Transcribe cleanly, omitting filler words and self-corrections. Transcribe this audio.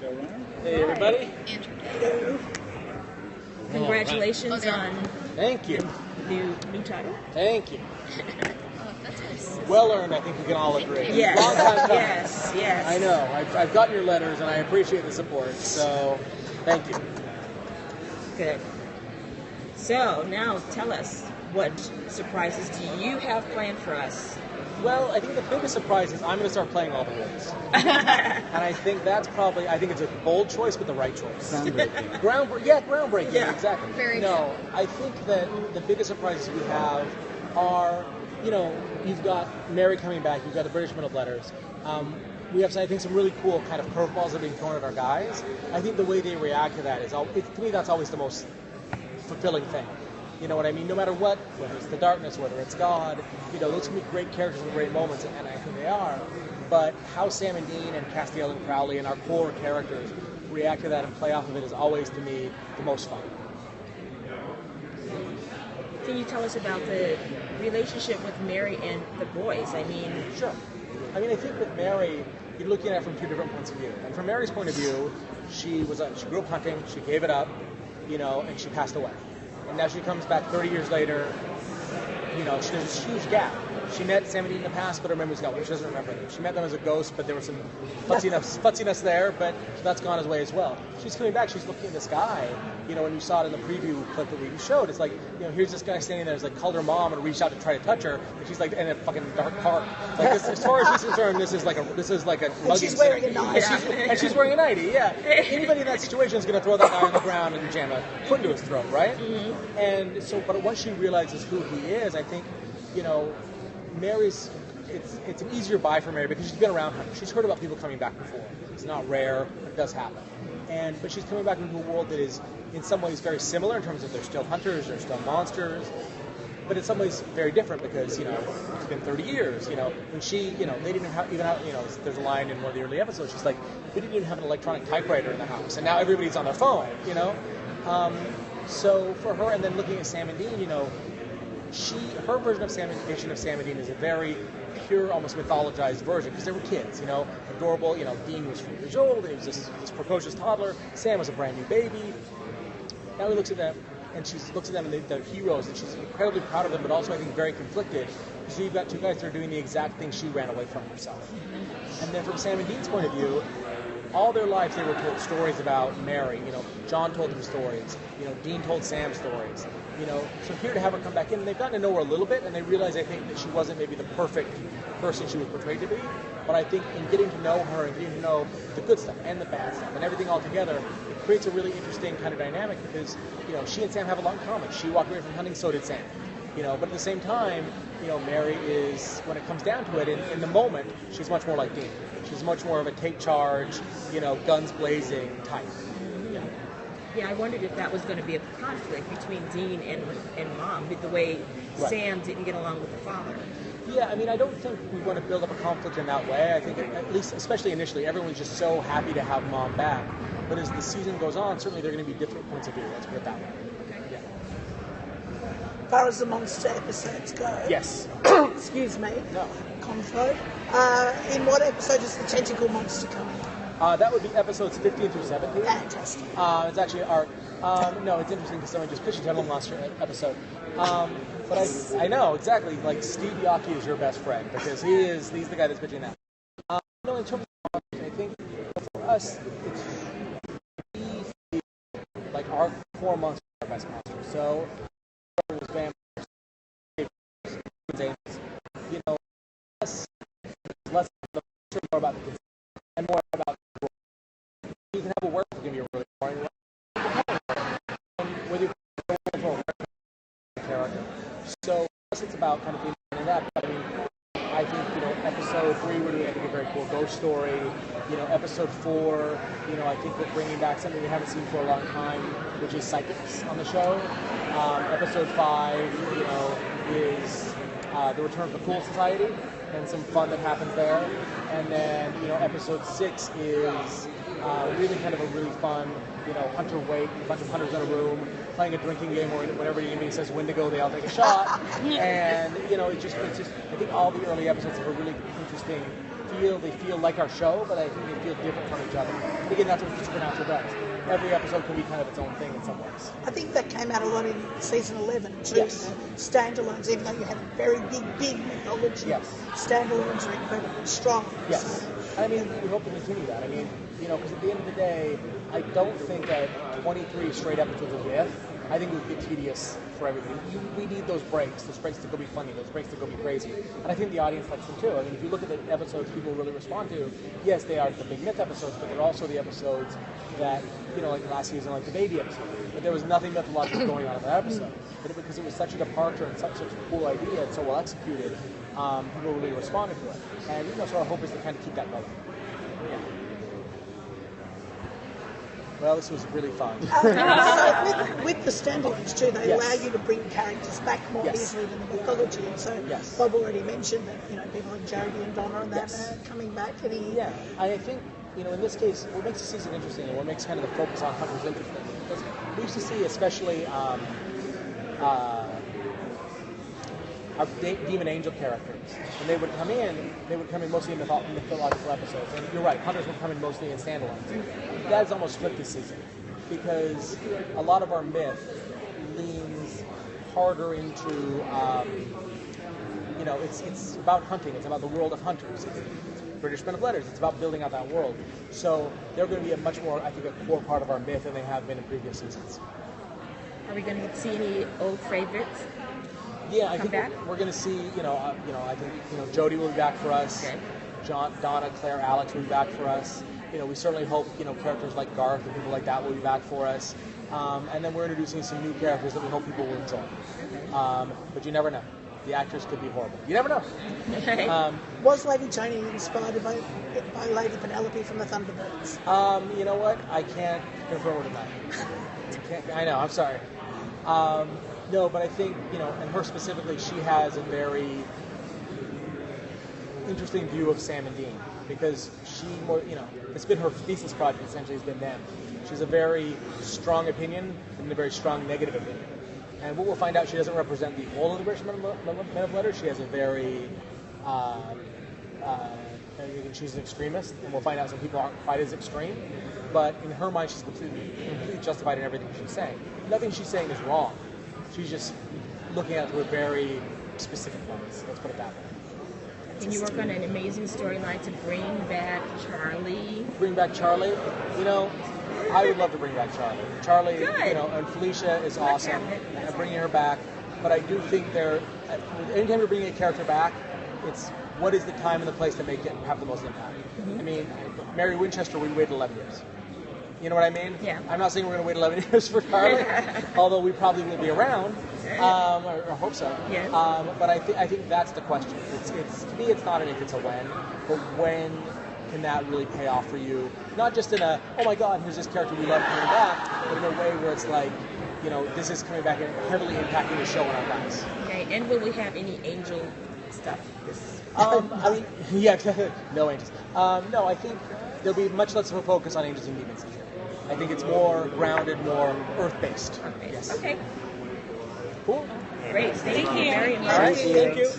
showrunner. Hey, everybody. Andrew Dabb. Congratulations on Thank you. new title. Thank you. Oh, that's nice. Well earned, I think we can all agree. Yes. Long time coming. Yes. I know. I've gotten your letters, and I appreciate the support. So, thank you. Good. So now tell us, what surprises do you have planned for us? Well, I think the biggest surprise is I'm going to start playing all the roles. And I think that's probably, I think it's a bold choice, but the right choice. Groundbreaking. Groundbreaking, Yeah. exactly. Very no, I think that the biggest surprises we have are, you've got Mary coming back, you've got the British Middle Letters. We have, I think, some really cool kind of curveballs that are being thrown at our guys. I think the way they react to that is, to me, that's always the most fulfilling thing. You know what I mean? No matter what, whether it's the darkness, whether it's God, those can be great characters and great moments, and I think they are. But how Sam and Dean and Castiel and Crowley and our core characters react to that and play off of it is always, to me, the most fun. Can you tell us about the relationship with Mary and the boys? I mean, Sure. I think with Mary, you're looking at it from two different points of view. And from Mary's point of view, she grew up hunting, she gave it up, and she passed away. And now she comes back 30 years later, there's this huge gap. She met Sam and Dean in the past, but her memory's gone. She doesn't remember them. She met them as a ghost, but there was some futziness there, but that's gone as way as well. She's coming back, she's looking at this guy, when you saw it in the preview clip that we showed, it's like, here's this guy standing there, it's like, called her mom and reached out to try to touch her, and she's like in a fucking dark park. Like, this, as far as she's concerned, this is like a mugging. She's wearing a nightie. And she's wearing a nightie, yeah. Anybody in that situation is going to throw that guy on the ground and jam a foot into his throat, right? Mm-hmm. And so, but once she realizes who he is, I think, Mary's, it's an easier buy for Mary because she's been around hunting. She's heard about people coming back before. It's not rare, but it does happen. But she's coming back into a world that is in some ways very similar in terms of they're still hunters, they're still monsters, but in some ways very different because, it's been 30 years, when she, they didn't even have, there's a line in one of the early episodes, she's like, we didn't even have an electronic typewriter in the house, and now everybody's on their phone, So for her, and then looking at Sam and Dean, her version of Sam and Dean is a very pure, almost mythologized version because they were kids, adorable. Dean was 4 years old, and he was this precocious toddler. Sam was a brand new baby. Now he looks at them, and she looks at them, and they're heroes, and she's incredibly proud of them, but also I think very conflicted. So you've got two guys that are doing the exact thing she ran away from herself. And then from Sam and Dean's point of view, all their lives they were told stories about Mary. John told them stories. Dean told Sam stories. So here to have her come back in, and they've gotten to know her a little bit, and they realize, I think, that she wasn't maybe the perfect person she was portrayed to be. But I think in getting to know her and getting to know the good stuff and the bad stuff and everything all together, it creates a really interesting kind of dynamic because, she and Sam have a lot in common. She walked away from hunting, so did Sam. But at the same time, Mary is, when it comes down to it, in the moment, she's much more like Dean. She's much more of a take charge, guns blazing type. yeah, I wondered if that was going to be a conflict between Dean and Mom, with the way Sam didn't get along with the father. Yeah, I don't think we want to build up a conflict in that way. I think, at least, especially initially, everyone's just so happy to have Mom back. But as the season goes on, certainly there are going to be different points of view. Let's put it that way. Yeah. As far as the monster episodes go. Yes. Excuse me. No. Conflo. In what episode is the tentacle monster coming? That would be episodes 15 through 17. Fantastic. It's actually our... no, it's interesting because someone just pitched a Tunnel Monster episode. But I know, exactly, like Steve Yockey is your best friend because he's the guy that's pitching that. In terms of monsters, I think for us, it's like our core monsters are our best monsters. So, it was vampires, us, it's less more about the kids and more about the world. You can have a werewolf that can be a really boring one. Whether you're a character. So it's about kind of being in that. But I think episode 3 we're doing a very cool ghost story. Episode 4, I think we're bringing back something we haven't seen for a long time, which is psychics on the show. Episode 5, is the return of the Cool Society and some fun that happens there. And then, episode 6 is really kind of a really fun, hunter wake, a bunch of hunters in a room, playing a drinking game where whenever anybody says when to go, they all take a shot. And, it's just, I think all the early episodes have a really interesting feel feel like our show, but I think they feel different from each other. And again, that's what Supernatural does. Every episode can be kind of its own thing in some ways. I think that came out a lot in season 11 too. Yes. Standalones, even though you had a very big mythology, Yes. standalones are incredibly strong. Yes. So, I mean, we hope to continue that. I mean, because at the end of the day, I don't think that 23 straight episodes of Myth, I think it would get tedious for everybody. We need those breaks to go be funny, those breaks to go be crazy. And I think the audience likes them too. I mean, if you look at the episodes people really respond to, yes, they are the big Myth episodes, but they're also the episodes that, like last season, like the baby episode. But there was nothing mythological going on in that episode. But because it was such a departure and such a cool idea and so well executed, people really responded to it. And so our hope is to kind of keep that going. Yeah. Well, this was really fun. So with the standalones too, they Yes. allow you to bring characters back more Yes. easily than the mythology. And so Yes. Bob already mentioned that people like Jodie and Donna and that Yes. are coming back. Yeah, I think, in this case, what makes the season interesting and what makes kind of the focus on Hunters interesting, because we used to see, especially our demon angel characters, and they would come in mostly in mythological episodes. And you're right, Hunters would come in mostly in standalones. That is almost flipped this season, because a lot of our myth leans harder into, it's about hunting. It's about the world of hunters. It's British Men of Letters. It's about building out that world. So they're going to be a much more, I think, a core part of our myth than they have been in previous seasons. Are we going to see any old favorites? Yeah, I Come think back? we're going to see. I think Jodie will be back for us. Okay. Donna, Claire, Alex will be back for us. We certainly hope characters like Garth and people like that will be back for us. And then we're introducing some new characters that we hope people will enjoy. But you never know. The actors could be horrible. You never know. Okay. Was Lady Tony inspired by Lady Penelope from the Thunderbirds? You know what? I can't confirm or deny. I know. I'm sorry. No, but I think, and her specifically, she has a very interesting view of Sam and Dean, because it's been her thesis project, essentially, has been them. She has a very strong opinion and a very strong negative opinion. And what we'll find out, she doesn't represent the whole of the British Men of Letters. She has a very, she's an extremist, and we'll find out some people aren't quite as extreme. But in her mind, she's completely justified in everything she's saying. Nothing she's saying is wrong. She's just looking at it through a very specific lens. Let's put it that way. And you work on an amazing storyline to bring back Charlie. Bring back Charlie? I would love to bring back Charlie. Charlie, Good. And Felicia is awesome, and bringing her back. But I do think anytime you're bringing a character back, it's what is the time and the place to make it have the most impact. Mm-hmm. I mean, Mary Winchester, we waited 11 years. You know what I mean? Yeah. I'm not saying we're going to wait 11 years for Charlie, although we probably will be around. Or hope so. Yeah. But I think that's the question. It's to me, it's not an if, it's a when. But when can that really pay off for you? Not just in a, oh my God, here's this character we love coming back, but in a way where it's like, this is coming back and heavily impacting the show and our lives. Okay, and will we have any angel stuff? No angels. No, I think there'll be much less of a focus on angels and demons this year. I think it's more grounded, more earth-based. Okay. Yes. Okay. Cool. Great. Thank you very much. All right. Thank you.